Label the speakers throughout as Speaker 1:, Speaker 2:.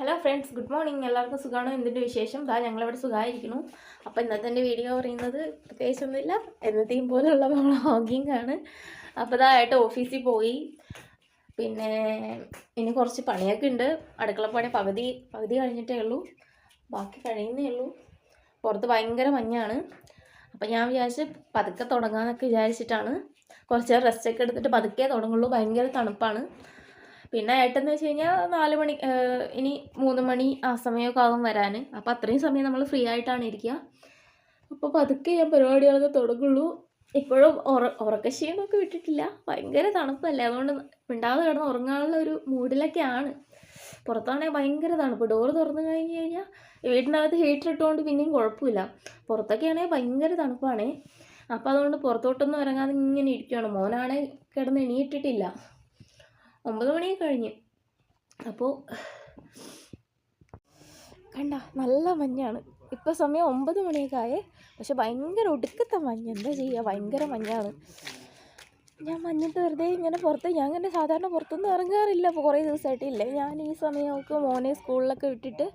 Speaker 1: Hello friends, good morning. എല്ലാവർക്കും സുഖമാണോ? എന്തിൻ്റെ വിശേഷം? ഞങ്ങളിവിടെ സുഖമായിരിക്കുന്നു. അപ്പോൾ ഇന്നത്തെ എൻ്റെ വീഡിയോ പറയുന്നത് പ്രത്യേകിച്ചൊന്നുമില്ല, എന്നത്തെയും പോലെയുള്ള വ്ളോഗിംഗ് ആണ്. അപ്പോൾ ഏട്ടൻ ഓഫീസിൽ പോയി. പിന്നെ ഇനി കുറച്ച് പണിയൊക്കെ ഉണ്ട്. അടുക്കളപ്പണി പകുതി കഴിഞ്ഞിട്ടേ ഉള്ളൂ, ബാക്കി കഴിയുന്നേ ഉള്ളൂ. പുറത്ത് ഭയങ്കര മഞ്ഞാണ്. അപ്പോൾ ഞാൻ വിചാരിച്ച് പതുക്കെ തുടങ്ങാമെന്നൊക്കെ വിചാരിച്ചിട്ടാണ്. കുറച്ച് റെസ്റ്റൊക്കെ എടുത്തിട്ട് പതുക്കെ തുടങ്ങുള്ളൂ. ഭയങ്കര തണുപ്പാണ്. പിന്നെ ഏട്ടെന്ന് വെച്ച് കഴിഞ്ഞാൽ 4 മണി, ഇനി 3 മണി ആ സമയമൊക്കെ ആകും വരാൻ. അപ്പോൾ അത്രയും സമയം നമ്മൾ ഫ്രീ ആയിട്ടാണ് ഇരിക്കുക. അപ്പോൾ പതുക്കെ ഞാൻ പരിപാടികളൊക്കെ തുടങ്ങുള്ളൂ. ഇപ്പോഴും ഉറക്കക്ഷീണമൊക്കെ വിട്ടിട്ടില്ല. ഭയങ്കര തണുപ്പല്ലേ, അതുകൊണ്ട് മിണ്ടാതെ കിടന്ന് ഉറങ്ങാനുള്ള ഒരു മൂഡിലൊക്കെയാണ്. പുറത്താണെങ്കിൽ ഭയങ്കര തണുപ്പ്. ഡോറ് തുറന്നു കഴിഞ്ഞ് കഴിഞ്ഞാൽ വീട്ടിനകത്ത് ഹീറ്റർ ഇട്ടുകൊണ്ട് പിന്നെയും കുഴപ്പമില്ല. പുറത്തൊക്കെ ആണെങ്കിൽ ഭയങ്കര തണുപ്പാണേ. അപ്പോൾ അതുകൊണ്ട് പുറത്തോട്ടൊന്നും ഇറങ്ങാതെ ഇങ്ങനെ ഇരിക്കുകയാണ്. മോനാണെങ്കിൽ കിടന്ന് എണീറ്റിട്ടില്ല. 9 മണിയൊക്കെ കഴിഞ്ഞ്. അപ്പോൾ കണ്ട നല്ല മഞ്ഞാണ്. ഇപ്പോൾ സമയം 9 മണിയൊക്കെ ആയേ, പക്ഷെ ഭയങ്കര ഒടുക്കത്തെ മഞ്ഞ്. എന്താ ചെയ്യുക, ഭയങ്കര മഞ്ഞാണ്. ഞാൻ മഞ്ഞത്ത് വെറുതെ ഇങ്ങനെ ഞാൻ ഇങ്ങനെ സാധാരണ പുറത്തൊന്നും ഇറങ്ങാറില്ല. അപ്പോൾ കുറേ ദിവസമായിട്ടില്ലേ. ഞാൻ ഈ സമയമൊക്കെ മോനെ സ്കൂളിലൊക്കെ വിട്ടിട്ട്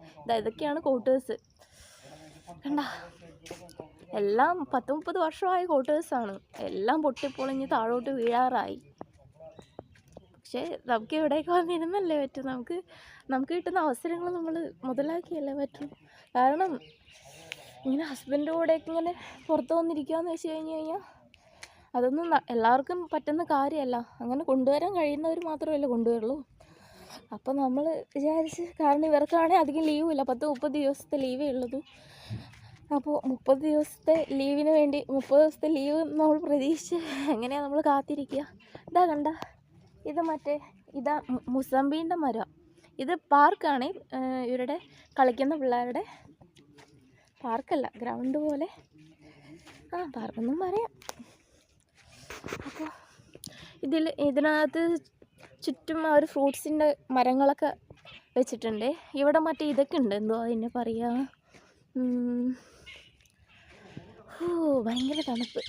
Speaker 1: ഇതൊക്കെയാണ് ക്വാർട്ടേഴ്സ്. കണ്ട എല്ലാം 10-30 വർഷമായ ക്വാർട്ടേഴ്സാണ്. എല്ലാം പൊട്ടിപ്പൊളിഞ്ഞ് താഴോട്ട് വീഴാറായി. പക്ഷേ നമുക്ക് ഇവിടേക്ക് വന്നിരുന്നല്ലേ പറ്റും. നമുക്ക് കിട്ടുന്ന അവസരങ്ങൾ നമ്മൾ മുതലാക്കിയല്ലേ പറ്റും. കാരണം ഇങ്ങനെ ഹസ്ബൻഡിൻ്റെ കൂടെയൊക്കെ ഇങ്ങനെ പുറത്ത് വന്നിരിക്കുകയെന്ന് വെച്ച് കഴിഞ്ഞാൽ അതൊന്നും എല്ലാവർക്കും പറ്റുന്ന കാര്യമല്ല. അങ്ങനെ കൊണ്ടുവരാൻ കഴിയുന്നവർ മാത്രമല്ല കൊണ്ടുവരുള്ളൂ. അപ്പോൾ നമ്മൾ വിചാരിച്ച്, കാരണം ഇവർക്കാണെങ്കിൽ അധികം ലീവുമില്ല, 10-30 ദിവസത്തെ ലീവേ ഉള്ളൂ. അപ്പോൾ 30 ദിവസത്തെ ലീവിന് വേണ്ടി 30 ദിവസത്തെ ലീവ് നമ്മൾ പ്രതീക്ഷിച്ച് എങ്ങനെയാണ് നമ്മൾ കാത്തിരിക്കുക. കണ്ട ഇതാ മുസംബീൻ്റെ മരം. ഇത് പാർക്കാണ്, ഇവരുടെ കളിക്കുന്ന പിള്ളേരുടെ പാർക്കല്ല, ഗ്രൗണ്ട് പോലെ. പാർക്കെന്നും പറയാം. അപ്പോൾ ഇതിനകത്ത് ചുറ്റും ആ ഒരു ഫ്രൂട്ട്സിൻ്റെ മരങ്ങളൊക്കെ വെച്ചിട്ടുണ്ട്. ഇവിടെ ഇതൊക്കെ ഉണ്ട്, എന്തോ അതിനെ പറയുക, ഭയങ്കര തണുപ്പ്.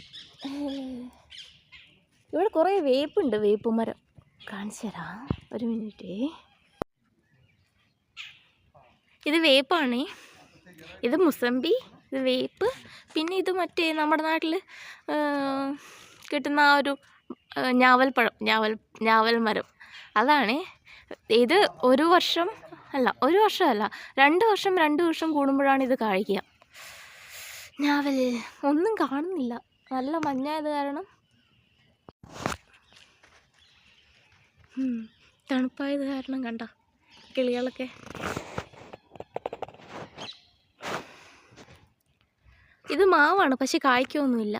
Speaker 1: ഇവിടെ കുറേ വേപ്പുണ്ട്, വേപ്പ് മരം. കാണിച്ചു തരാം, ഒരു മിനിറ്റ്. ഇത് വേപ്പാണ്, ഇത് മുസമ്പി, ഇത് വേപ്പ്. പിന്നെ ഇത് നമ്മുടെ നാട്ടിൽ കിട്ടുന്ന ആ ഒരു ഞാവൽ മരം, അതാണ്. ഇത് ഒരു വർഷമല്ല 2 വർഷം കൂടുമ്പോഴാണ് ഇത് കായ്ക്കുക. ഞാവൽ ഒന്നും കാണുന്നില്ല, നല്ല മഞ്ഞായത് കാരണം, തണുപ്പായത് കാരണം. കണ്ട കിളികളൊക്കെ. ഇത് മാവാണ്, പക്ഷെ കായ്ക്കൊന്നുമില്ല.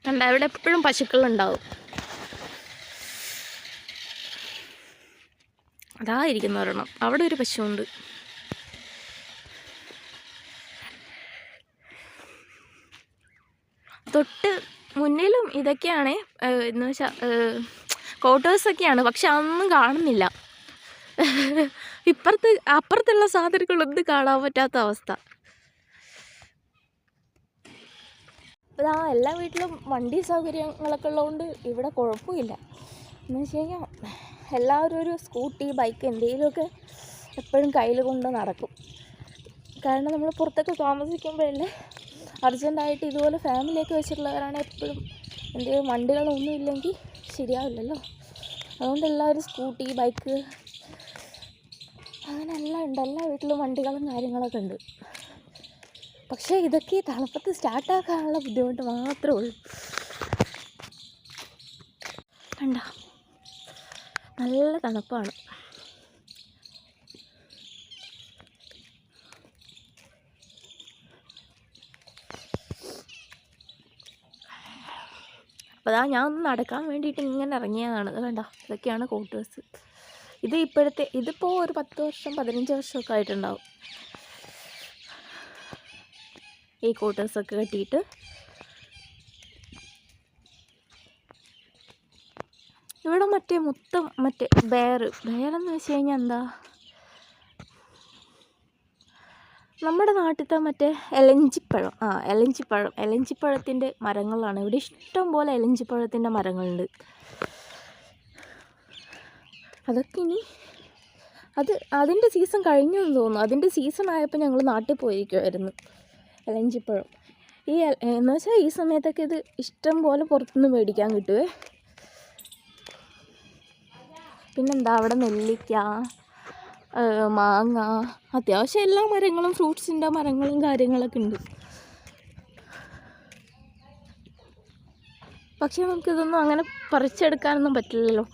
Speaker 1: കണ്ട ഇവിടെ എപ്പോഴും പശുക്കളുണ്ടാവും. ഇരിക്കുന്ന ഒരെണ്ണം, അവിടെ ഒരു പശുവുണ്ട്. തൊട്ട് മുന്നിലും ഇതൊക്കെയാണ്, എന്ന് വെച്ചാൽ ക്വാർട്ടേഴ്സൊക്കെയാണ്. പക്ഷെ അതൊന്നും കാണുന്നില്ല. അപ്പുറത്തുള്ള സാധനങ്ങളൊന്നും കാണാൻ പറ്റാത്ത അവസ്ഥ. അപ്പോൾ എല്ലാ വീട്ടിലും വണ്ടി സൗകര്യങ്ങളൊക്കെ ഉള്ളതുകൊണ്ട് ഇവിടെ കുഴപ്പമില്ല. എന്ന് വെച്ച് കഴിഞ്ഞാൽ എല്ലാവരും ഒരു സ്കൂട്ടി, ബൈക്ക് എന്തെങ്കിലുമൊക്കെ എപ്പോഴും കയ്യിൽ കൊണ്ട് നടക്കും. കാരണം നമ്മൾ പുറത്തൊക്കെ താമസിക്കുമ്പോഴല്ലേ അർജൻറ്റായിട്ട് ഇതുപോലെ ഫാമിലിയൊക്കെ വെച്ചിട്ടുള്ളവരാണ് എപ്പോഴും എന്തെങ്കിലും വണ്ടികളൊന്നും ഇല്ലെങ്കിൽ ശരിയാവില്ലല്ലോ. അതുകൊണ്ട് എല്ലാവരും സ്കൂട്ടി, ബൈക്ക് അങ്ങനെ എല്ലാം ഉണ്ട്. എല്ലാ വീട്ടിലും വണ്ടികളും കാര്യങ്ങളൊക്കെ ഉണ്ട്. പക്ഷേ ഇതൊക്കെ ഈ തണുപ്പത്ത് സ്റ്റാർട്ടാക്കാനുള്ള ബുദ്ധിമുട്ട് മാത്രമേ ഉള്ളൂ. കണ്ട നല്ല തണുപ്പാണ്. അപ്പോൾ ഞാൻ ഒന്ന് നടക്കാൻ വേണ്ടിയിട്ട് ഇങ്ങനെ ഇറങ്ങിയതാണ്. കണ്ട ഇതൊക്കെയാണ് ക്വാർട്ടേഴ്സ്. ഇതിപ്പോൾ ഒരു 10 വർഷം 15 വർഷമൊക്കെ ആയിട്ടുണ്ടാവും ഈ ക്വാർട്ടേഴ്സൊക്കെ കെട്ടിയിട്ട്. ഇവിടെ മൊത്തം ബെയറെന്ന് വെച്ച് കഴിഞ്ഞാൽ എന്താ, നമ്മുടെ നാട്ടിലത്തെ എലഞ്ചിപ്പഴത്തിൻ്റെ മരങ്ങളാണ്. ഇവിടെ ഇഷ്ടം പോലെ എലഞ്ചിപ്പഴത്തിൻ്റെ മരങ്ങളുണ്ട്. അതൊക്കെ ഇനി അതിൻ്റെ സീസൺ കഴിഞ്ഞെന്ന് തോന്നുന്നു. അതിൻ്റെ സീസൺ ആയപ്പോൾ ഞങ്ങൾ നാട്ടിൽ പോയിരിക്കുമായിരുന്നു. ഇലഞ്ചിപ്പഴം എന്ന് വെച്ചാൽ ഈ സമയത്തൊക്കെ ഇത് ഇഷ്ടം പോലെ പുറത്തുനിന്ന് മേടിക്കാൻ കിട്ടുമേ. പിന്നെന്താ അവിടെ നെല്ലിക്ക, മാങ്ങ, അത്യാവശ്യം എല്ലാ മരങ്ങളും ഫ്രൂട്ട്സിൻ്റെ മരങ്ങളും കാര്യങ്ങളൊക്കെ ഉണ്ട്. പക്ഷെ നമുക്കിതൊന്നും അങ്ങനെ പറിച്ചെടുക്കാനൊന്നും പറ്റില്ലല്ലോ.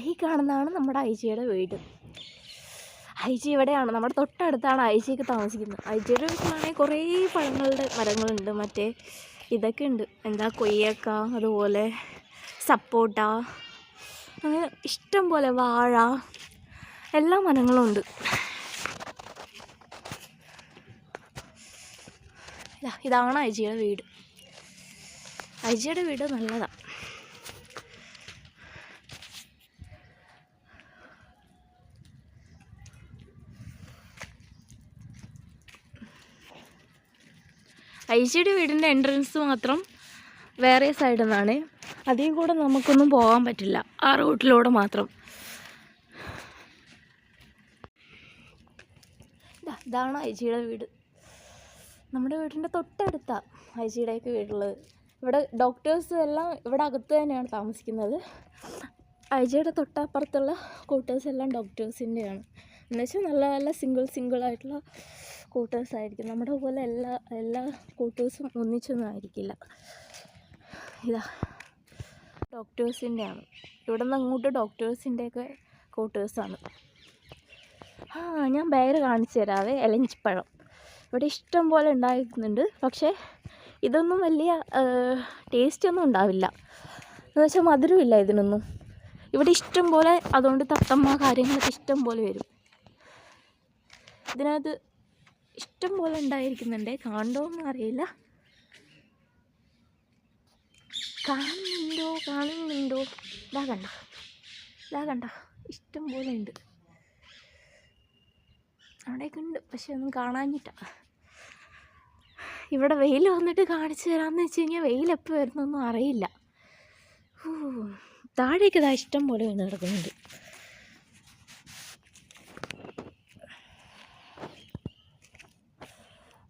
Speaker 1: ഈ കാണുന്നതാണ് നമ്മുടെ ഐജിയുടെ വീട്. ഐജി ഇവിടെയാണ്, നമ്മുടെ തൊട്ടടുത്താണ് ഐജിയൊക്കെ താമസിക്കുന്നത്. ഐജിയുടെ വീട്ടിലാണെങ്കിൽ കുറേ പഴങ്ങളുടെ മരങ്ങളുണ്ട്. മറ്റേ ഇതൊക്കെ ഉണ്ട്, എന്താ കൊയ്യക്ക, അതുപോലെ സപ്പോട്ട, അങ്ങനെ ഇഷ്ടം പോലെ വാഴ, എല്ലാ മരങ്ങളും ഉണ്ട്. ഇതാണ് ഐജിയുടെ വീട്. ഐജിയുടെ വീട് നല്ലതാണ്. ഐജിയുടെ വീടിൻ്റെ എൻട്രൻസ് മാത്രം വേറെ സൈഡിൽ നിന്നാണ്. അതിൽ കൂടെ നമുക്കൊന്നും പോകാൻ പറ്റില്ല, ആ റൂട്ടിലൂടെ മാത്രം. ഇതാണ് ഐജിയുടെ വീട്. നമ്മുടെ വീടിൻ്റെ തൊട്ടടുത്താണ് ഐജിയുടെയൊക്കെ വീടുള്ളത്. ഇവിടെ ഡോക്ടേഴ്സ് എല്ലാം ഇവിടെ അകത്ത് തന്നെയാണ് താമസിക്കുന്നത്. ഐജിയുടെ തൊട്ടപ്പുറത്തുള്ള ക്വാർട്ടേഴ്സ് എല്ലാം ഡോക്ടേഴ്സിൻ്റെയാണ്. എന്നുവെച്ചാൽ നല്ല നല്ല സിംഗിളായിട്ടുള്ള ക്വാർട്ടേഴ്സ് ആയിരിക്കും. നമ്മുടെ പോലെ എല്ലാ ക്വാർട്ടേഴ്സും ഒന്നിച്ചൊന്നും ആയിരിക്കില്ല. ഇതാ ഡോക്ടേഴ്സിൻ്റെയാണ്. ഇവിടെ നിന്ന് അങ്ങോട്ട് ഡോക്ടേഴ്സിൻ്റെയൊക്കെ ക്വാർട്ടേഴ്സാണ്. ഞാൻ വേറെ കാണിച്ചു തരാവേ. ഇലഞ്ചിപ്പഴം ഇവിടെ ഇഷ്ടം പോലെ ഉണ്ടാക്കുന്നുണ്ട്. പക്ഷേ ഇതൊന്നും വലിയ ടേസ്റ്റൊന്നും ഉണ്ടാവില്ല. എന്ന് വെച്ചാൽ മധുരമില്ല ഇതിനൊന്നും. ഇവിടെ ഇഷ്ടം പോലെ, അതുകൊണ്ട് തത്തമ്മ കാര്യങ്ങളൊക്കെ ഇഷ്ടം പോലെ വരും. ഇതിനകത്ത് ഇഷ്ടം പോലെ ഉണ്ടായിരിക്കുന്നുണ്ട്. കാണുന്നോന്നും അറിയില്ല. കാണുന്നുണ്ടോ? ഇതാ കണ്ട ഇഷ്ടം പോലെ ഉണ്ട്. അവിടെയൊക്കെ ഉണ്ട്, പക്ഷെ ഒന്നും കാണാഞ്ഞിട്ടാ. ഇവിടെ വെയിൽ വന്നിട്ട് കാണിച്ചു തരാമെന്ന് വെച്ച് കഴിഞ്ഞാൽ വെയിൽ എപ്പോൾ വരുന്നൊന്നും അറിയില്ല. താഴേക്ക് ഇതാ ഇഷ്ടം പോലെ വീണ് കിടക്കുന്നുണ്ട്.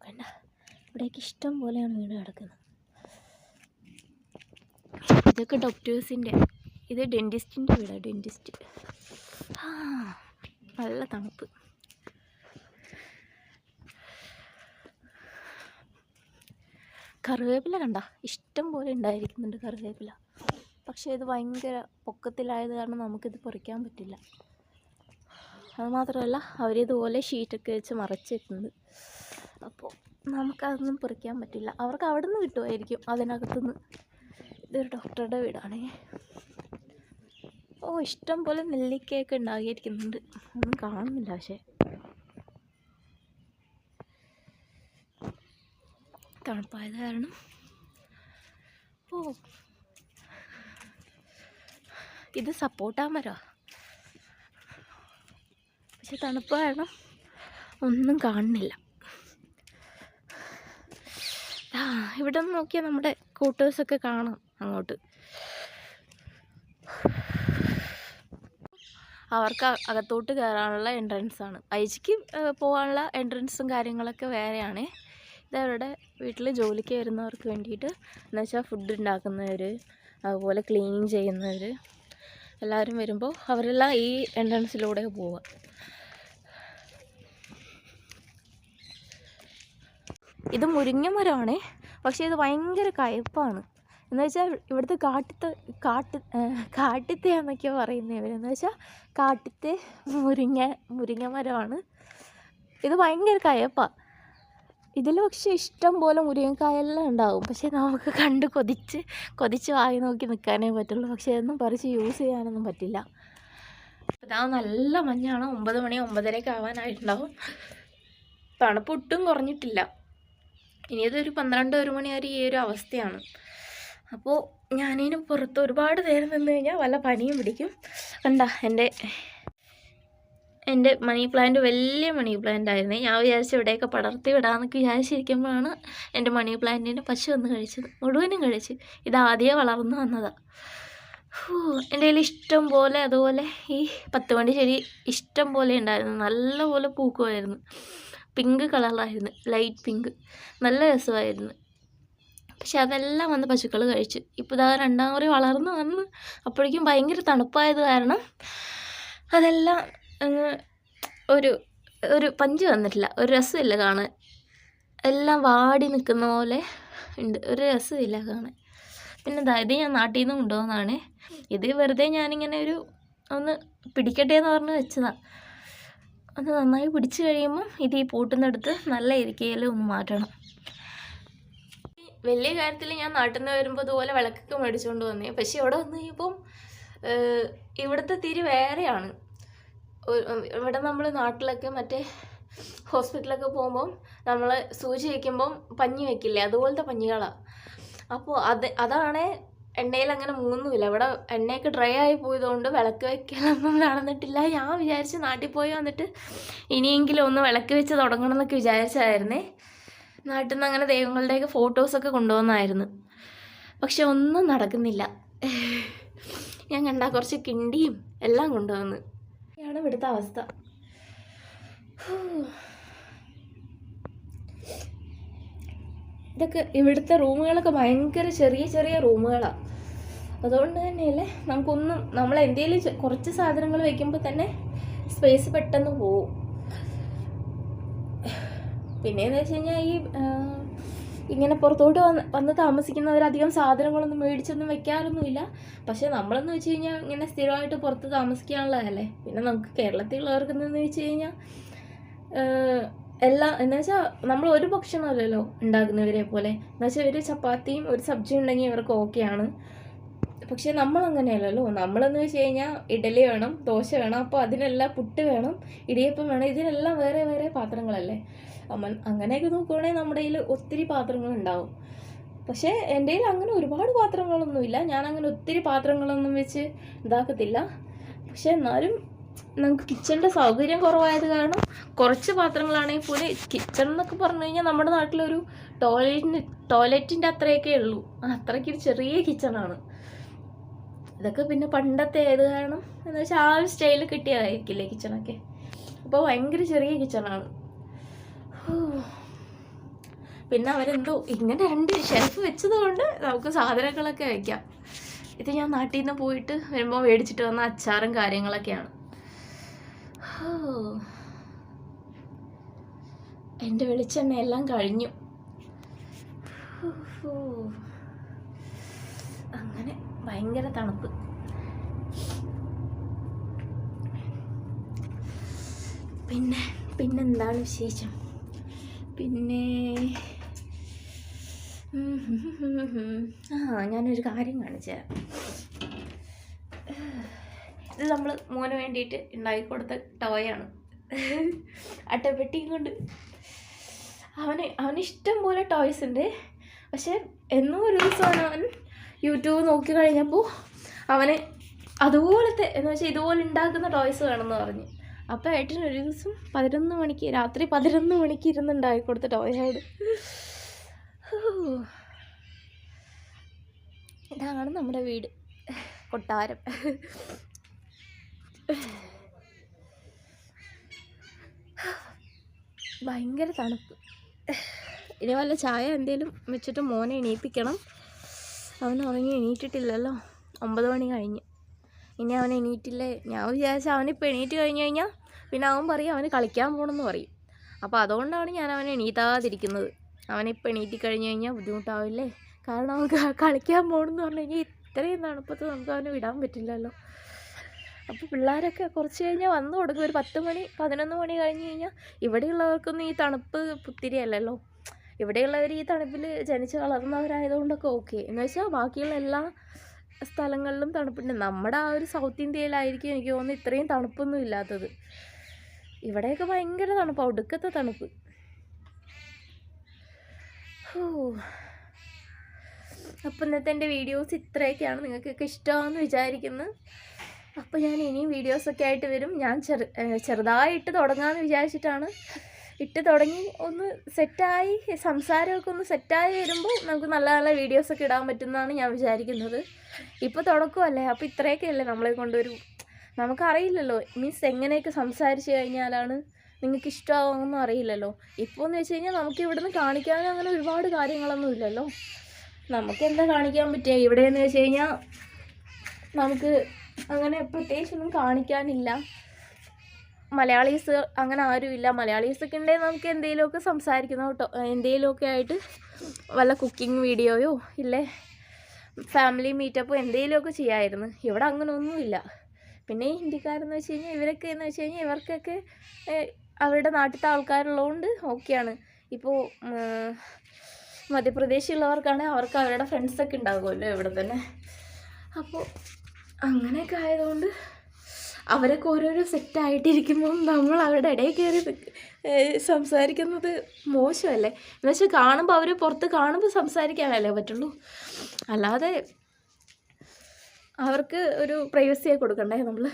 Speaker 1: കണ്ട, ഇവിടേക്ക് ഇഷ്ടം പോലെയാണ് വീട് കിടക്കുന്നത്. ഇതൊക്കെ ഡോക്ടേഴ്സിൻ്റെ, ഇത് ഡെൻറ്റിസ്റ്റിൻ്റെ വീടാണ്. ഡെൻറ്റിസ്റ്റ്. നല്ല തണുപ്പ്. കറിവേപ്പില കണ്ട ഇഷ്ടം പോലെ ഉണ്ടായിരിക്കുന്നുണ്ട് കറിവേപ്പില. പക്ഷേ ഇത് ഭയങ്കര പൊക്കത്തിലായത് കാരണം നമുക്കിത് പറിക്കാൻ പറ്റില്ല. അതുമാത്രമല്ല അവരിതുപോലെ ഷീറ്റൊക്കെ വെച്ച് മറച്ചിട്ടുണ്ട്. അപ്പോൾ നമുക്കതൊന്നും പറിക്കാൻ പറ്റില്ല. അവർക്ക് അവിടെ നിന്ന് കിട്ടുമായിരിക്കും, അതിനകത്തുനിന്ന്. ഇതൊരു ഡോക്ടറുടെ വീടാണേ. ഇഷ്ടം പോലെ നെല്ലിക്കയൊക്കെ ഉണ്ടാക്കിയിരിക്കുന്നുണ്ട്. ഒന്നും കാണുന്നില്ല. പക്ഷേ തണുപ്പായത് കാരണം ഇത് സപ്പോട്ടാ മരമാണ്. പക്ഷെ തണുപ്പ് കാരണം ഒന്നും കാണുന്നില്ല. ഇവിടെ നിന്ന് നോക്കിയാൽ നമ്മുടെ ക്വാർട്ടേഴ്സൊക്കെ കാണാം അങ്ങോട്ട്. അവർക്ക് അകത്തോട്ട് കയറാനുള്ള എൻട്രൻസാണ്. ഐജിക്ക് പോകാനുള്ള എൻട്രൻസും കാര്യങ്ങളൊക്കെ വേറെയാണ്. ഇതവരുടെ വീട്ടിൽ ജോലിക്ക് വരുന്നവർക്ക് വേണ്ടിയിട്ട്, എന്നുവെച്ചാൽ ഫുഡ് ഉണ്ടാക്കുന്നവർ, അതുപോലെ ക്ലീൻ ചെയ്യുന്നവർ എല്ലാവരും വരുമ്പോൾ അവരെല്ലാം ഈ എൻട്രൻസിലൂടെ പോവുക. ഇത് മുരിങ്ങ മരമാണ്. പക്ഷേ ഇത് ഭയങ്കര കയ്പ്പാണ്. എന്ന് വെച്ചാൽ ഇവിടുത്തെ കാട്ടിത്തെയാന്നൊക്കെയാണ് പറയുന്നത് ഇവർ. എന്ന് വെച്ചാൽ കാട്ടിത്തെ മുരിങ്ങ മരമാണ്. ഇത് ഭയങ്കര കയ്പ്പാണ്. ഇതിൽ പക്ഷേ ഇഷ്ടം പോലെ മുരിങ്ങക്കായെല്ലാം ഉണ്ടാവും. പക്ഷേ നമുക്ക് കണ്ട് കൊതിച്ച് വായി നോക്കി നിൽക്കാനേ പറ്റുള്ളൂ. പക്ഷേ അതൊന്നും പറിച്ച് യൂസ് ചെയ്യാനൊന്നും പറ്റില്ല. ഇതാ നല്ല മഞ്ഞാണ്. 9 മണി 9:30 ആവാനായിട്ടുണ്ടാവും. തണുപ്പ് ഒട്ടും കുറഞ്ഞിട്ടില്ല. ഇനി ഇതൊരു 12-1 മണി വരെ ഈ ഒരു അവസ്ഥയാണ്. അപ്പോൾ ഞാനിതിന് പുറത്ത് ഒരുപാട് നേരം നിന്ന് കഴിഞ്ഞാൽ വല്ല പനിയും പിടിക്കും. കണ്ട എൻ്റെ മണി പ്ലാന്റ് വലിയ മണി പ്ലാന്റ് ആയിരുന്നു. ഞാൻ വിചാരിച്ചു ഇവിടെയൊക്കെ പടർത്തി വിടാമെന്നൊക്കെ വിചാരിച്ചിരിക്കുമ്പോഴാണ് എൻ്റെ മണി പ്ലാന്റിൻ്റെ പശു വന്ന് കഴിച്ചത്. മുഴുവനും കഴിച്ച്. ഇത് ആദ്യമേ വളർന്നു വന്നതാണ്. എൻ്റെ കയ്യിൽ ഇഷ്ടം പോലെ അതുപോലെ ഈ 10 മണി ചെടി ഇഷ്ടം പോലെ ഉണ്ടായിരുന്നു, നല്ലപോലെ പൂക്കുമായിരുന്നു. പിങ്ക് കളറായിരുന്നു, ലൈറ്റ് പിങ്ക്, നല്ല രസമായിരുന്നു. പക്ഷെ അതെല്ലാം വന്ന് പശുക്കൾ കഴിച്ചു. ഇപ്പോൾ ഇതാ 2ാം കുറി വളർന്നു വന്ന് അപ്പോഴേക്കും ഭയങ്കര തണുപ്പായത് കാരണം അതെല്ലാം ഒരു ഒരു പഞ്ച് വന്നിട്ടില്ല, ഒരു രസമില്ല കാണാൻ. എല്ലാം വാടി നിൽക്കുന്ന പോലെ ഉണ്ട്, ഒരു രസമില്ല കാണാൻ. പിന്നെ ഇത് ഞാൻ നാട്ടിൽ നിന്ന് കൊണ്ടുപോകുന്നതാണ്. ഇത് വെറുതെ ഞാനിങ്ങനെ ഒന്ന് പിടിക്കട്ടെ എന്ന് പറഞ്ഞ് വെച്ചതാണ്. അത് നന്നായി പിടിച്ച് കഴിയുമ്പം ഇത് ഈ പൂട്ടുന്നെടുത്ത് നല്ല ഇരിക്കയിൽ ഒന്ന് മാറ്റണം. വലിയ കാര്യത്തിൽ ഞാൻ നാട്ടിൽ നിന്ന് വരുമ്പോൾ ഇതുപോലെ വിളക്കൊക്കെ മേടിച്ചുകൊണ്ട് വന്നേ. പക്ഷെ ഇവിടെ വന്ന് കഴിയുമ്പം ഇവിടുത്തെ തിരി വേറെയാണ്. ഇവിടെ നമ്മൾ നാട്ടിലൊക്കെ മറ്റേ ഹോസ്പിറ്റലൊക്കെ പോകുമ്പം നമ്മൾ സൂചി വയ്ക്കുമ്പം പഞ്ഞി വയ്ക്കില്ലേ, അതുപോലത്തെ പഞ്ഞികളാണ്. അപ്പോൾ അതാണ് എണ്ണയിൽ അങ്ങനെ മുങ്ങുന്നുമില്ല. ഇവിടെ എണ്ണയൊക്കെ ഡ്രൈ ആയി പോയതുകൊണ്ട് വിളക്ക് വയ്ക്കാനൊന്നും നടന്നിട്ടില്ല. ഞാൻ വിചാരിച്ച് നാട്ടിൽ പോയി വന്നിട്ട് ഇനിയെങ്കിലും ഒന്ന് വിളക്ക് വെച്ച് തുടങ്ങണം എന്നൊക്കെ വിചാരിച്ചായിരുന്നേ. നാട്ടിൽ നിന്ന് അങ്ങനെ ദൈവങ്ങളുടെയൊക്കെ ഫോട്ടോസൊക്കെ കൊണ്ടുവന്നായിരുന്നു. പക്ഷെ ഒന്നും നടക്കുന്നില്ല. ഞാൻ കണ്ട കുറച്ച് കിണ്ടിയും എല്ലാം കൊണ്ടുവന്ന്. ഇതാണ് ഇവിടുത്തെ അവസ്ഥ. ഇതൊക്കെ ഇവിടുത്തെ റൂമുകളൊക്കെ ഭയങ്കര ചെറിയ ചെറിയ റൂമുകളാണ്. അതുകൊണ്ട് തന്നെയല്ലേ നമ്മൾ എന്തെങ്കിലും കുറച്ച് സാധനങ്ങൾ വയ്ക്കുമ്പോൾ തന്നെ സ്പേസ് പെട്ടെന്ന് പോവും. പിന്നെയെന്ന് വെച്ച് കഴിഞ്ഞാൽ ഇങ്ങനെ പുറത്തോട്ട് വന്ന് താമസിക്കുന്നവരധികം സാധനങ്ങളൊന്നും മേടിച്ചൊന്നും വെക്കാറൊന്നുമില്ല. പക്ഷെ നമ്മളെന്ന് വെച്ച് കഴിഞ്ഞാൽ ഇങ്ങനെ സ്ഥിരമായിട്ട് പുറത്ത് താമസിക്കാനുള്ളതല്ലേ. പിന്നെ നമുക്ക് കേരളത്തിലുള്ളവർക്ക് എന്ന് വെച്ച് കഴിഞ്ഞാൽ എല്ലാം എന്ന് വെച്ചാൽ നമ്മൾ ഒരു ഭക്ഷണമല്ലല്ലോ ഉണ്ടാക്കുന്നവരെ പോലെ. എന്നുവെച്ചാൽ ഒരു ചപ്പാത്തിയും ഒരു സബ്ജിയും ഉണ്ടെങ്കിൽ ഇവർക്ക് ഓക്കെയാണ്. പക്ഷെ നമ്മളങ്ങനെയല്ലല്ലോ. നമ്മളെന്ന് വെച്ച് കഴിഞ്ഞാൽ ഇഡലി വേണം, ദോശ വേണം, അപ്പോൾ അതിനെല്ലാം പുട്ട് വേണം, ഇടിയപ്പം വേണം, ഇതിനെല്ലാം വേറെ വേറെ പാത്രങ്ങളല്ലേ. അങ്ങനെയൊക്കെ നോക്കുവാണെങ്കിൽ നമ്മുടെ കയ്യിൽ ഒത്തിരി പാത്രങ്ങളുണ്ടാവും. പക്ഷേ എൻ്റെ കയ്യിൽ അങ്ങനെ ഒരുപാട് പാത്രങ്ങളൊന്നുമില്ല. ഞാനങ്ങനെ ഒത്തിരി പാത്രങ്ങളൊന്നും വെച്ച് ഇതാക്കത്തില്ല. പക്ഷെ എന്നാലും നമുക്ക് കിച്ചണിൻ്റെ സൗകര്യം കുറവായത് കാരണം കുറച്ച് പാത്രങ്ങളാണെങ്കിൽ പോലും കിച്ചൺ എന്നൊക്കെ പറഞ്ഞു കഴിഞ്ഞാൽ നമ്മുടെ നാട്ടിലൊരു ടോയ്ലറ്റിൻ്റെ അത്രയൊക്കെ ഉള്ളൂ. അത്രയ്ക്കൊരു ചെറിയ കിച്ചണാണ്. ഇതൊക്കെ പിന്നെ പണ്ടത്തെ ആയത് കാരണം എന്ന് വെച്ചാൽ ആ ഒരു സ്റ്റൈൽ കിട്ടിയതായിരിക്കില്ലേ കിച്ചണൊക്കെ. അപ്പോൾ ഭയങ്കര ചെറിയ കിച്ചണാണ്. പിന്നെ അവരെന്തോ ഇങ്ങനെ 2 ഷെൽഫ് വെച്ചത് കൊണ്ട് നമുക്ക് സാധനങ്ങളൊക്കെ വയ്ക്കാം. ഇത് ഞാൻ നാട്ടിൽ നിന്ന് പോയിട്ട് വരുമ്പോൾ മേടിച്ചിട്ട് വന്ന അച്ചാറും കാര്യങ്ങളൊക്കെയാണ്. എൻ്റെ വെളിച്ചെണ്ണ എല്ലാം കഴിഞ്ഞു. അങ്ങനെ ഭയങ്കര തണുപ്പ്. പിന്നെന്താണ് വിശേഷം? പിന്നെ ഞാനൊരു കാര്യം കാണിച്ചു തരാം. ഇത് നമ്മൾ മോന് വേണ്ടിയിട്ട് ഉണ്ടാക്കി കൊടുത്ത ടോയാണ്. അട്ടപ്പെട്ടിയും കൊണ്ട് അവന് ഇഷ്ടം പോലെ ടോയ്സ് ഉണ്ട്. പക്ഷെ എന്നോ ഒരു ദിവസമാണ് അവൻ യൂട്യൂബ് നോക്കി കഴിഞ്ഞപ്പോൾ അവന് അതുപോലത്തെ എന്ന് വെച്ചാൽ ഇതുപോലെ ഉണ്ടാക്കുന്ന ടോയ്സ് വേണമെന്ന് പറഞ്ഞ്. അപ്പോൾ ഏട്ടൻ ഒരു ദിവസം 11 മണിക്ക് രാത്രി 11 മണിക്ക് ഇരുന്നുണ്ടാക്കി കൊടുത്ത ടോയാണ്. ഇതാണ് നമ്മുടെ വീട്, കൊട്ടാരം. ഭയങ്കര തണുപ്പ്. ഇനി വല്ല ചായ എന്തെങ്കിലും വെച്ചിട്ട് മോനെ എണീപ്പിക്കണം. അവൻ ഉറങ്ങി എണീറ്റിട്ടില്ലല്ലോ, 9 മണി കഴിഞ്ഞ്. ഇനി അവൻ എണീറ്റില്ലേ, ഞാൻ വിചാരിച്ചാൽ അവനിപ്പോൾ എണീറ്റ് കഴിഞ്ഞ് കഴിഞ്ഞാൽ പിന്നെ അവൻ പറയും അവന് കളിക്കാൻ പോകണമെന്ന് പറയും. അപ്പോൾ അതുകൊണ്ടാണ് ഞാൻ അവനെ എണീറ്റാതിരിക്കുന്നത്. അവനിപ്പോൾ എണീറ്റി കഴിഞ്ഞ് കഴിഞ്ഞാൽ ബുദ്ധിമുട്ടാവില്ലേ, കാരണം അവൻ കളിക്കാൻ പോകണമെന്ന് പറഞ്ഞു കഴിഞ്ഞാൽ ഇത്രയും തണുപ്പത്ത് നമുക്ക് അവനെ വിടാൻ പറ്റില്ലല്ലോ. അപ്പോൾ പിള്ളേരൊക്കെ കുറച്ച് കഴിഞ്ഞാൽ വന്നു കൊടുക്കും. ഒരു 10 മണി 11 മണി കഴിഞ്ഞ് കഴിഞ്ഞാൽ ഇവിടെയുള്ളവർക്കൊന്നും ഈ തണുപ്പ് പുത്തിരിയല്ലല്ലോ. ഇവിടെയുള്ളവർ ഈ തണുപ്പിൽ ജനിച്ച് വളർന്നവരായതുകൊണ്ടൊക്കെ ഓക്കെ. എന്ന് വെച്ചാൽ ബാക്കിയുള്ള എല്ലാ സ്ഥലങ്ങളിലും തണുപ്പുണ്ട്. നമ്മുടെ ആ ഒരു സൗത്ത് ഇന്ത്യയിലായിരിക്കും എനിക്ക് തോന്നുന്നു ഇത്രയും തണുപ്പൊന്നും ഇല്ലാത്തത്. ഇവിടെയൊക്കെ ഭയങ്കര തണുപ്പാണ്, ഒടുക്കത്തെ തണുപ്പ്. അപ്പോൾ ഇന്നത്തെ എൻ്റെ വീഡിയോസ് ഇത്രയൊക്കെയാണ്. നിങ്ങൾക്കൊക്കെ ഇഷ്ടമാണെന്ന് വിചാരിക്കുന്നു. അപ്പോൾ ഞാൻ ഇനിയും വീഡിയോസൊക്കെ ആയിട്ട് വരും. ഞാൻ ചെറുതായിട്ട് തുടങ്ങാമെന്ന് വിചാരിച്ചിട്ടാണ് ഇട്ട് തുടങ്ങി ഒന്ന് സെറ്റായി സംസാരമൊക്കെ ഒന്ന് സെറ്റായി വരുമ്പോൾ നമുക്ക് നല്ല നല്ല വീഡിയോസൊക്കെ ഇടാൻ പറ്റുമെന്നാണ് ഞാൻ വിചാരിക്കുന്നത്. ഇപ്പോൾ തുടക്കമല്ലേ, അപ്പോൾ ഇത്രയൊക്കെയല്ലേ നമ്മളെ കൊണ്ടൊരു നമുക്കറിയില്ലല്ലോ. മീൻസ് എങ്ങനെയൊക്കെ സംസാരിച്ച് കഴിഞ്ഞാലാണ് നിങ്ങൾക്ക് ഇഷ്ടമാവുമെന്നും അറിയില്ലല്ലോ. ഇപ്പോൾ എന്ന് വെച്ച് കഴിഞ്ഞാൽ നമുക്ക് ഇവിടുന്ന് കാണിക്കാനും അങ്ങനെ ഒരുപാട് കാര്യങ്ങളൊന്നും ഇല്ലല്ലോ. നമുക്ക് എന്താ കാണിക്കാൻ പറ്റുക ഇവിടെയെന്ന് വെച്ച് കഴിഞ്ഞാൽ നമുക്ക് അങ്ങനെ പ്രത്യേകിച്ചൊന്നും കാണിക്കാനില്ല. മലയാളീസ് അങ്ങനെ ആരുമില്ല. മലയാളീസൊക്കെ ഉണ്ടെങ്കിൽ നമുക്ക് എന്തെങ്കിലുമൊക്കെ സംസാരിക്കുന്ന കേട്ടോ, എന്തെങ്കിലുമൊക്കെ ആയിട്ട് വല്ല കുക്കിംഗ് വീഡിയോയോ ഇല്ലേ ഫാമിലി മീറ്റപ്പോ എന്തെങ്കിലുമൊക്കെ ചെയ്യാമായിരുന്നു. ഇവിടെ അങ്ങനെ ഒന്നുമില്ല. പിന്നെ ഈ ഹിന്ദിക്കാരെന്ന് വെച്ച് കഴിഞ്ഞാൽ ഇവരൊക്കെ എന്ന് വെച്ച് കഴിഞ്ഞാൽ ഇവർക്കൊക്കെ അവരുടെ നാട്ടിലത്തെ ആൾക്കാരുള്ളതുകൊണ്ട് ഓക്കെയാണ്. ഇപ്പോൾ മധ്യപ്രദേശിലുള്ളവർക്കാണെങ്കിൽ അവർക്ക് അവരുടെ ഫ്രണ്ട്സൊക്കെ ഉണ്ടാകുമല്ലോ ഇവിടെ തന്നെ. അപ്പോൾ അങ്ങനെയൊക്കെ ആയതുകൊണ്ട് അവരൊക്കെ ഓരോരോ സെറ്റായിട്ടിരിക്കുമ്പം നമ്മൾ അവരുടെ ഇടയിൽ കയറി സംസാരിക്കുന്നത് മോശമല്ലേ? എന്ന് വെച്ചാൽ കാണുമ്പോൾ അവർ പുറത്ത് കാണുമ്പോൾ സംസാരിക്കാനല്ലേ പറ്റുള്ളൂ, അല്ലാതെ അവർക്ക് ഒരു പ്രൈവസിയൊക്കെ കൊടുക്കണ്ടേ നമ്മൾ.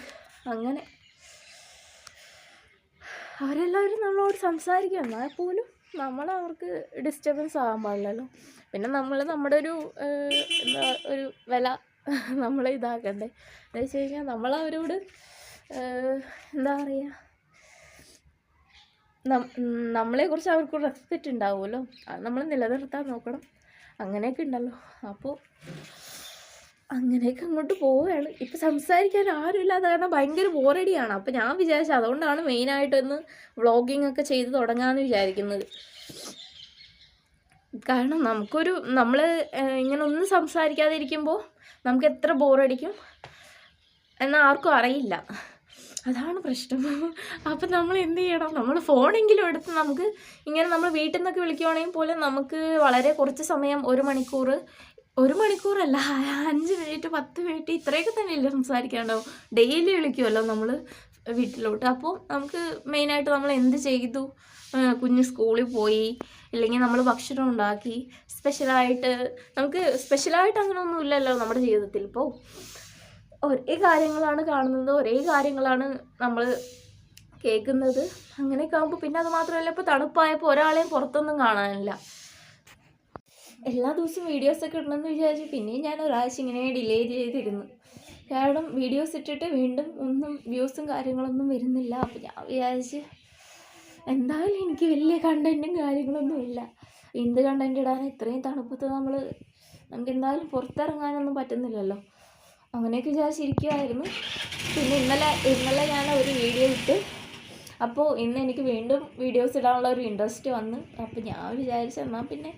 Speaker 1: അങ്ങനെ അവരെല്ലാവരും നമ്മളോട് സംസാരിക്കുക, എന്നാൽ പോലും നമ്മൾ അവർക്ക് ഡിസ്റ്റർബൻസ് ആകാൻ പാടില്ലല്ലോ. പിന്നെ നമ്മൾ നമ്മുടെ ഒരു എന്താ ഒരു വില നമ്മൾ ഇതാക്കണ്ടേ എന്ന് വെച്ച് കഴിഞ്ഞാൽ നമ്മളവരോട് എന്താ പറയുക, നമ്മളെക്കുറിച്ച് അവർക്ക് റെസ്പെക്റ്റ് ഉണ്ടാവുമല്ലോ, അത് നമ്മൾ നിലനിർത്താൻ നോക്കണം. അങ്ങനെയൊക്കെ ഉണ്ടല്ലോ. അപ്പോൾ അങ്ങനെയൊക്കെ അങ്ങോട്ട് പോവുകയാണ്. ഇപ്പം സംസാരിക്കാൻ ആരുമില്ലാതെ കാരണം ഭയങ്കര ബോറടിയാണ്. അപ്പോൾ ഞാൻ വിചാരിച്ചു അതുകൊണ്ടാണ് മെയിനായിട്ടൊന്ന് വ്ളോഗിങ് ഒക്കെ ചെയ്ത് തുടങ്ങാമെന്ന് വിചാരിക്കുന്നത്. കാരണം നമ്മൾ ഇങ്ങനെ ഒന്നും സംസാരിക്കാതെ ഇരിക്കുമ്പോൾ നമുക്ക് എത്ര ബോറടിക്കും എന്നാൽ ആർക്കും അറിയില്ല, അതാണ് പ്രശ്നം. അപ്പം നമ്മൾ എന്ത് ചെയ്യണം, നമ്മൾ ഫോണെങ്കിലും എടുത്ത് നമുക്ക് ഇങ്ങനെ നമ്മൾ വീട്ടിൽ നിന്നൊക്കെ വിളിക്കുവാണെങ്കിൽ പോലും നമുക്ക് വളരെ കുറച്ച് സമയം 1 മണിക്കൂറല്ല 5 മിനിറ്റ് 10 മിനിറ്റ് ഇത്രയൊക്കെ തന്നെയല്ലേ സംസാരിക്കാനുണ്ടാവും. ഡെയിലി വിളിക്കുമല്ലോ നമ്മൾ വീട്ടിലോട്ട്. അപ്പോൾ നമുക്ക് മെയിനായിട്ട് നമ്മൾ എന്ത് ചെയ്തു, കുഞ്ഞ് സ്കൂളിൽ പോയി, ഇല്ലെങ്കിൽ നമ്മൾ ഭക്ഷണം ഉണ്ടാക്കി, നമുക്ക് സ്പെഷ്യലായിട്ട് അങ്ങനെ ഒന്നും ഇല്ലല്ലോ നമ്മുടെ ജീവിതത്തിൽ. ഇപ്പോൾ ഒരേ കാര്യങ്ങളാണ് കാണുന്നത്, ഒരേ കാര്യങ്ങളാണ് നമ്മൾ കേൾക്കുന്നത്. അങ്ങനെയൊക്കെ ആകുമ്പോൾ പിന്നെ അത് മാത്രമല്ല, ഇപ്പോൾ തണുപ്പായപ്പോൾ ഒരാളെയും പുറത്തൊന്നും കാണാനില്ല. എല്ലാ ദിവസവും വീഡിയോസൊക്കെ ഇടണമെന്ന് വിചാരിച്ചു പിന്നെയും ഞാൻ ഒരാഴ്ച ഇങ്ങനെ ഡിലേ ചെയ്തിരുന്നു. കാരണം വീഡിയോസ് ഇട്ടിട്ട് വീണ്ടും ഒന്നും വ്യൂസും കാര്യങ്ങളൊന്നും വരുന്നില്ല. അപ്പോൾ ഞാൻ വിചാരിച്ച് എന്തായാലും എനിക്ക് വലിയ കണ്ടൻറ്റും കാര്യങ്ങളൊന്നും ഇല്ല, എന്ത് കണ്ടൻറ്റ് ഇടാൻ ഇത്രയും തണുപ്പത്ത് നമുക്ക് എന്തായാലും പുറത്തിറങ്ങാനൊന്നും പറ്റുന്നില്ലല്ലോ. അങ്ങനെയൊക്കെ വിചാരിച്ചിരിക്കുമായിരുന്നു. പിന്നെ ഇന്നലെ ഞാൻ ഒരു വീഡിയോ ഇട്ട്, അപ്പോൾ ഇന്ന് എനിക്ക് വീണ്ടും വീഡിയോസ് ഇടാനുള്ള ഒരു ഇൻട്രസ്റ്റ് വന്നു. അപ്പോൾ ഞാൻ വിചാരിച്ചു എന്നാൽ പിന്നെ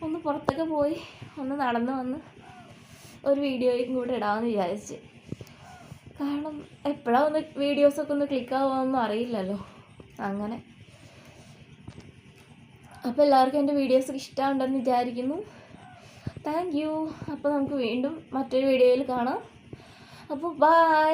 Speaker 1: ഒന്ന് പുറത്തൊക്കെ പോയി ഒന്ന് നടന്ന് വന്ന് ഒരു വീഡിയോയും കൂടെ ഇടാമെന്ന് വിചാരിച്ച്. കാരണം എപ്പോഴാണ് വീഡിയോസൊക്കെ ഒന്ന് ക്ലിക്കാവുമെന്നൊന്നും അറിയില്ലല്ലോ. അങ്ങനെ അപ്പോൾ എല്ലാവർക്കും എൻ്റെ വീഡിയോസൊക്കെ ഇഷ്ടമുണ്ടെന്ന് വിചാരിക്കുന്നു. Thank you. അപ്പോൾ നമുക്ക് വീണ്ടും മറ്റൊരു വീഡിയോയിൽ കാണാം. അപ്പോൾ ബൈ.